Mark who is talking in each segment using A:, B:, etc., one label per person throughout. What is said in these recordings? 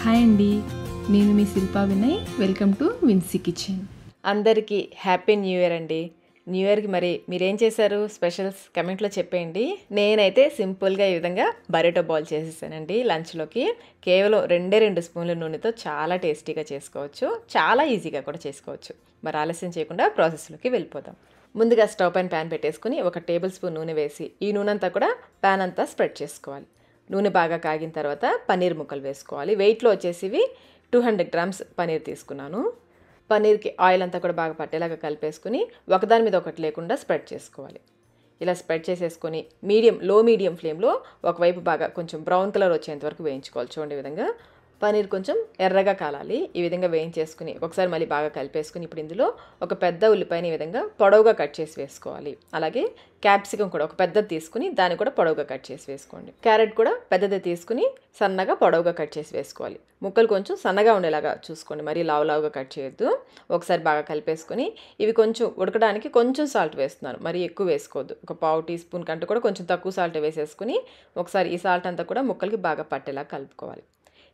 A: Hi అండి, నేను మీ Shilpa Vinay. Welcome to Vincy kitchen.
B: అందరికీ హ్యాపీ న్యూ ఇయర్ అండి. న్యూ ఇయర్కి మరి మీరేం చేశారు స్పెషల్స్ కమెంట్లో చెప్పేయండి. నేనైతే సింపుల్గా ఈ విధంగా బరేటో బాల్ చేసేసానండి లంచ్లోకి. కేవలం 2 స్పూన్ల నూనెతో చాలా టేస్టీగా చేసుకోవచ్చు, చాలా ఈజీగా కూడా చేసుకోవచ్చు. మరి ఆలస్యం చేయకుండా ప్రాసెస్లోకి వెళ్ళిపోదాం. ముందుగా స్టవ్ పైన ప్యాన్ పెట్టేసుకుని 1 టేబుల్ స్పూన్ నూనె వేసి ఈ నూనె అంతా కూడా ప్యాన్ అంతా స్ప్రెడ్ చేసుకోవాలి. నూనె బాగా కాగిన తర్వాత పన్నీర్ ముక్కలు వేసుకోవాలి. వెయిట్లో వచ్చేసి 200 గ్రామ్స్ పన్నీర్ తీసుకున్నాను. పన్నీర్కి ఆయిల్ అంతా కూడా బాగా పట్టేలాగా కలిపేసుకుని ఒకదాని మీద ఒకటి లేకుండా స్ప్రెడ్ చేసుకోవాలి. ఇలా స్ప్రెడ్ చేసేసుకొని లో మీడియం ఫ్లేమ్లో ఒకవైపు బాగా కొంచెం బ్రౌన్ కలర్ వచ్చేంత వరకు వేయించుకోవాలి. చూడండి ఈ విధంగా పన్నీర్ కొంచెం ఎర్రగా కాలాలి. ఈ విధంగా వేయించేసుకుని ఒకసారి మళ్ళీ బాగా కలిపేసుకుని ఇప్పుడు ఇందులో ఒక పెద్ద ఉల్లిపాయని ఈ విధంగా పొడవుగా కట్ చేసి వేసుకోవాలి. అలాగే క్యాప్సికం కూడా ఒక పెద్దది తీసుకుని దాన్ని కూడా పొడవుగా కట్ చేసి వేసుకోండి. క్యారెట్ కూడా పెద్దది తీసుకుని సన్నగా పొడవుగా కట్ చేసి వేసుకోవాలి. ముక్కలు కొంచెం సన్నగా ఉండేలాగా చూసుకోండి, మరీ లావుగా కట్ చేయొద్దు. ఒకసారి బాగా కలిపేసుకుని ఇవి కొంచెం ఉడకడానికి కొంచెం సాల్ట్ వేస్తున్నాను, మరీ ఎక్కువ వేసుకోవద్దు. ఒక పావు టీ స్పూన్ కంటే కూడా కొంచెం తక్కువ సాల్ట్ వేసేసుకుని ఒకసారి ఈ సాల్ట్ అంతా కూడా ముక్కలకి బాగా పట్టేలా కలుపుకోవాలి.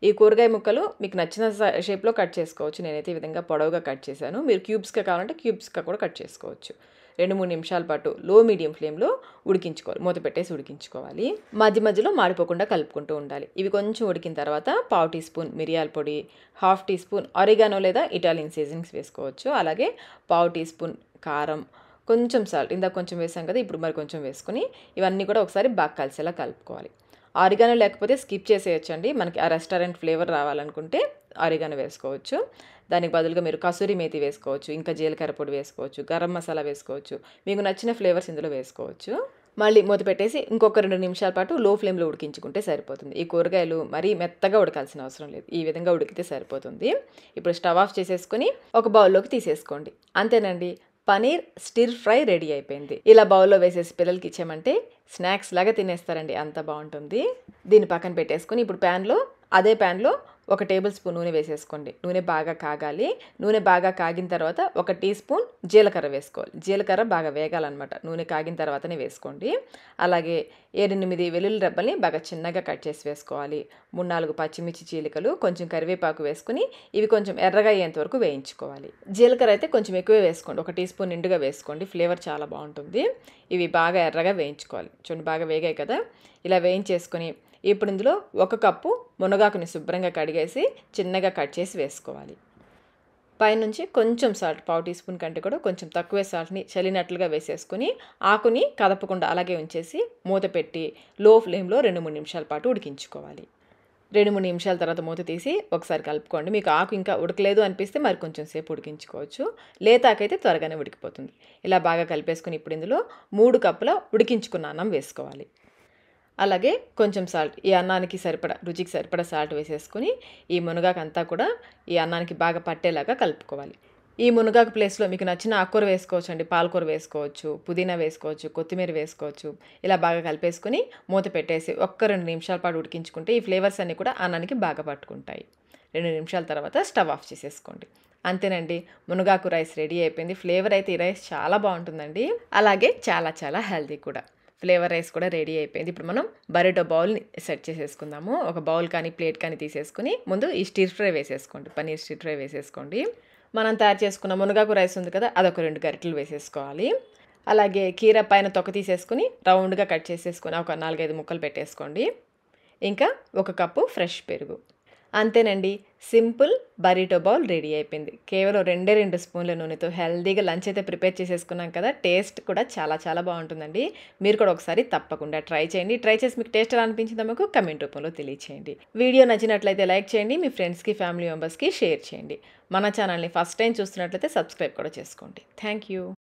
B: ఈ కూరగాయ ముక్కలు మీకు నచ్చిన షేప్లో కట్ చేసుకోవచ్చు. నేనైతే ఈ విధంగా పొడవుగా కట్ చేశాను. మీరు క్యూబ్స్గా కావాలంటే క్యూబ్స్గా కూడా కట్ చేసుకోవచ్చు. 2-3 నిమిషాల పాటు లో మీడియం ఫ్లేమ్లో ఉడికించుకోవాలి. మూత పెట్టేసి ఉడికించుకోవాలి. మధ్య మధ్యలో మాడిపోకుండా కలుపుకుంటూ ఉండాలి. ఇవి కొంచెం ఉడికిన తర్వాత పావు టీ స్పూన్ మిరియాల పొడి, హాఫ్ టీ స్పూన్ ఆరిగానో లేదా ఇటాలియన్ సీజనింగ్స్ వేసుకోవచ్చు. అలాగే పావు టీ స్పూన్ కారం, కొంచెం సాల్ట్, ఇందాక కొంచెం వేసాం కదా, ఇప్పుడు మరి కొంచెం వేసుకుని ఇవన్నీ కూడా ఒకసారి బాగా కలిసేలా కలుపుకోవాలి. ఆరిగానో లేకపోతే స్కిప్ చేసేయచ్చండి. మనకి ఆ రెస్టారెంట్ ఫ్లేవర్ రావాలనుకుంటే ఆరిగానో వేసుకోవచ్చు. దానికి బదులుగా మీరు కసూరి మేతి వేసుకోవచ్చు, ఇంకా జీలకర్ర పొడి వేసుకోవచ్చు, గరం మసాలా వేసుకోవచ్చు. మీకు నచ్చిన ఫ్లేవర్స్ ఇందులో వేసుకోవచ్చు. మళ్ళీ మూత పెట్టేసి ఇంకొక 2 నిమిషాల పాటు లో ఫ్లేమ్లో ఉడికించుకుంటే సరిపోతుంది. ఈ కూరగాయలు మరీ మెత్తగా ఉడకాల్సిన అవసరం లేదు, ఈ విధంగా ఉడికితే సరిపోతుంది. ఇప్పుడు స్టవ్ ఆఫ్ చేసేసుకొని ఒక బౌల్లోకి తీసేసుకోండి. అంతేనండి, పనీర్ స్టిర్ ఫ్రై రెడీ అయిపోయింది. ఇలా బౌల్లో వేసేసి పిల్లలకి ఇచ్చామంటే స్నాక్స్ లాగా తినేస్తారండి, అంత బాగుంటుంది. దీన్ని పక్కన పెట్టేసుకొని ఇప్పుడు అదే ప్యాన్లో 1 టేబుల్ స్పూన్ నూనె వేసేసుకోండి. నూనె బాగా కాగాలి. నూనె బాగా కాగిన తర్వాత 1 టీ స్పూన్ జీలకర్ర వేసుకోవాలి. జీలకర్ర బాగా వేగాలన్నమాట, నూనె కాగిన తర్వాతనే వేసుకోండి. అలాగే 7-8 వెల్లుల్లి రెబ్బల్ని బాగా చిన్నగా కట్ చేసి వేసుకోవాలి. 3-4 పచ్చిమిర్చి చీలికలు, కొంచెం కరివేపాకు వేసుకుని ఇవి కొంచెం ఎర్రగా అయ్యేంత వరకు వేయించుకోవాలి. జీలకర్ర అయితే కొంచెం ఎక్కువే వేసుకోండి, 1 టీ స్పూన్ నిండుగా వేసుకోండి, ఫ్లేవర్ చాలా బాగుంటుంది. ఇవి బాగా ఎర్రగా వేయించుకోవాలి. చూడండి బాగా వేగాయి కదా. ఇలా వేయించేసుకొని ఇప్పుడు ఇందులో 1 కప్పు మునగాకుని శుభ్రంగా కడిగేసి చిన్నగా కట్ చేసి వేసుకోవాలి. పైనుంచి కొంచెం సాల్ట్, పావు టీ స్పూన్ కంటే కూడా కొంచెం తక్కువే సాల్ట్ని చల్లినట్లుగా వేసేసుకుని ఆకుని కదపకుండా అలాగే ఉంచేసి మూత పెట్టి లో ఫ్లేమ్లో 2-3 నిమిషాల పాటు ఉడికించుకోవాలి. 2-3 నిమిషాల తర్వాత మూత తీసి ఒకసారి కలుపుకోండి. మీకు ఆకు ఇంకా ఉడకలేదు అనిపిస్తే మరి కొంచెం సేపు ఉడికించుకోవచ్చు. లేతాకైతే త్వరగానే ఉడికిపోతుంది. ఇలా బాగా కలిపేసుకుని ఇప్పుడు ఇందులో 3 కప్పుల ఉడికించుకున్న అన్నం వేసుకోవాలి. అలాగే కొంచెం సాల్ట్, ఈ అన్నానికి సరిపడా రుచికి సరిపడా సాల్ట్ వేసేసుకుని ఈ మునగాకు అంతా కూడా ఈ అన్నానికి బాగా పట్టేలాగా కలుపుకోవాలి. ఈ మునగాకు ప్లేస్లో మీకు నచ్చిన ఆకుకూర వేసుకోవచ్చు అండి. పాలకూర వేసుకోవచ్చు, పుదీనా వేసుకోవచ్చు, కొత్తిమీర వేసుకోవచ్చు. ఇలా బాగా కలిపేసుకుని మూత పెట్టేసి 1-2 నిమిషాల పాటు ఉడికించుకుంటే ఈ ఫ్లేవర్స్ అన్నీ కూడా అన్నానికి బాగా పట్టుకుంటాయి. 2 నిమిషాల తర్వాత స్టవ్ ఆఫ్ చేసేసుకోండి. అంతేనండి, మునగాకు రైస్ రెడీ అయిపోయింది. ఫ్లేవర్ అయితే ఈ రైస్ చాలా బాగుంటుందండి. అలాగే చాలా చాలా హెల్తీ కూడా. ఫ్లేవర్ రైస్ కూడా రెడీ అయిపోయింది. ఇప్పుడు మనం బరేటో బౌల్ని సెట్ చేసేసుకుందాము. ఒక బౌల్ కానీ ప్లేట్ కానీ తీసేసుకుని ముందు ఈ స్టిర్ ఫ్రై వేసేసుకోండి, పన్నీర్ స్టిర్ ఫ్రై వేసేసుకోండి. మనం తయారు చేసుకున్న మునగాకు రైస్ ఉంది కదా, అదొక 2 గరిటెలు వేసేసుకోవాలి. అలాగే కీర పైన తొక్క తీసేసుకుని రౌండ్గా కట్ చేసేసుకుని ఒక 4-5 ముక్కలు పెట్టేసుకోండి. ఇంకా 1 కప్పు ఫ్రెష్ పెరుగు. అంతేనండి, సింపుల్ బరీటో బౌల్ రెడీ అయిపోయింది. కేవలం 2 స్పూన్ల నూనెతో హెల్తీగా లంచ్ అయితే ప్రిపేర్ చేసేసుకున్నాం కదా. టేస్ట్ కూడా చాలా చాలా బాగుంటుందండి. మీరు కూడా ఒకసారి తప్పకుండా ట్రై చేయండి. ట్రై చేసి మీకు టేస్ట్ ఎలా అనిపించిందో మీకు కమెంట్ రూపంలో తెలియచేయండి. వీడియో నచ్చినట్లయితే లైక్ చేయండి, మీ ఫ్రెండ్స్కి ఫ్యామిలీ మెంబర్స్కి షేర్ చేయండి. మన ఛానల్ని ఫస్ట్ టైం చూస్తున్నట్లయితే సబ్స్క్రైబ్ కూడా చేసుకోండి. Thank you.